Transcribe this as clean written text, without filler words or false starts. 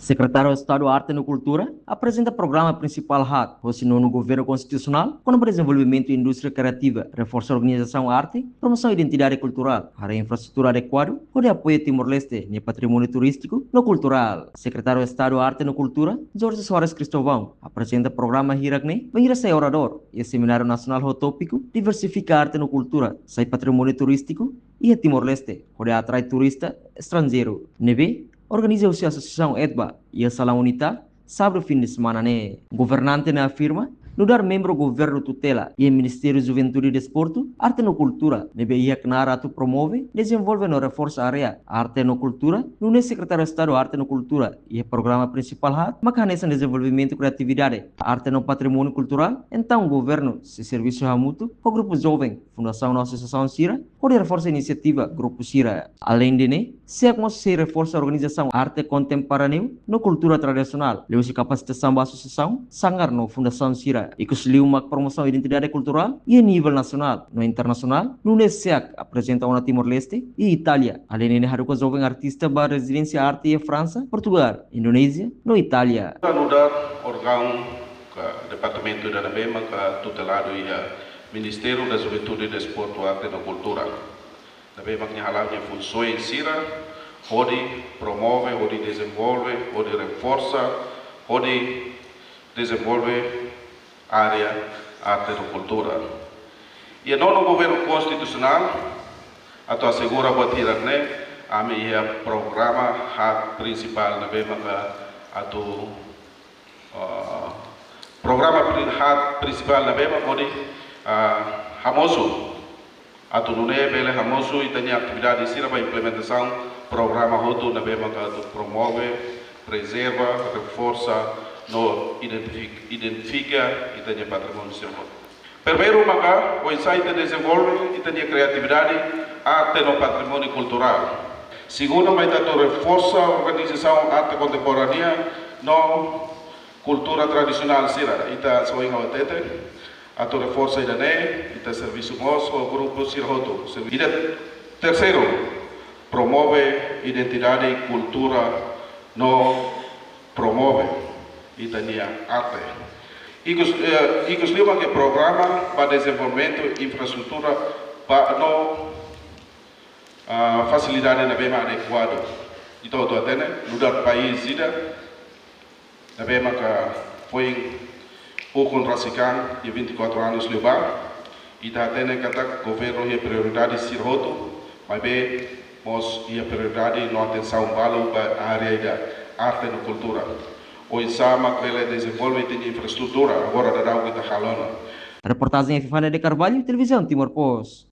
Secretário de Estado de Arte e Cultura apresenta programa principal HAT, assinou no governo constitucional, com o desenvolvimento da indústria criativa, reforçar a organização arte, promoção da identidade cultural, a infraestrutura adequada, o de apoio a Timor-Leste no patrimônio turístico no cultural. Secretário de Estado de Arte e Cultura, Jorge Soares Cristóvão, apresenta programa Hiragné, venir a ser orador, e Seminário Nacional Rotópico, diversifica a arte e cultura, sai patrimônio turístico e a Timor-Leste, onde atrai turista estrangeiro. Nebe, organiza-se a Associação EDBA e a Salão Unita, sábado fim de semana, né? Governante na afirma, no dar membro do governo tutela e o Ministério da Juventude e Desporto, arte e cultura, nebe ia que na atu promove, desenvolve no reforça a área arte e cultura, no é secretário de Estado arte e cultura e o programa principal mecanismo de desenvolvimento e criatividade, arte no patrimônio cultural, então o governo se serviço mútuo, o grupo jovem, Fundação Nossa Associação Cira, ou reforça a iniciativa Grupo Cira. Além de né, se reforça a organização arte contemporânea no cultura tradicional, leu-se capacitação da associação, sangar no Fundação Cira, e que se uma promoção da identidade cultural e a nível nacional, no internacional, no NESEAC apresenta uma Timor-Leste e Itália, além de haruka jovem artista para residência arte e França, Portugal, Indonésia, no Itália. Anudar órgão que Departamento da Nabema que tutelado e Ministério da Juventude e Desporto, Arte e Cultura. Nabema que halavnya funções Cira, onde promove, onde desenvolve, onde reforça, onde desenvolve área arte e cultura. E no governo constitucional, ato assegura batir a minha programa principal na bema ato programa principal na bema onde hamoso ato não é bele hamoso e tem atividade de para implementação programa roto na bema que promove, preserva, reforça, no identifica e tem patrimônio nacional. Primeiro, o insight desenvolve e tem criatividade arte no patrimônio cultural. Segundo, reforça a organização arte contemporânea no cultura tradicional sira. Ita soinga otete, ato reforça ida ne, ita serviço moço, o grupo sirhoto. Terceiro, promove identidade e cultura no promove itania arte. Igos lima que programa para desenvolvimento infraestrutura para no facilidade na bema adequado. Então tu atene lugar país ida na bema que foi o contrasican de 24 anos levar e tá atene kata governo e prioridade sirhoto, mas bem mos e prioridade no atenção balo para a área da arte e cultura. O Isama que ele desenvolve tem infraestrutura, agora da kita halona. Reportagem Fifana de Carvalho, Televisão Timor Post.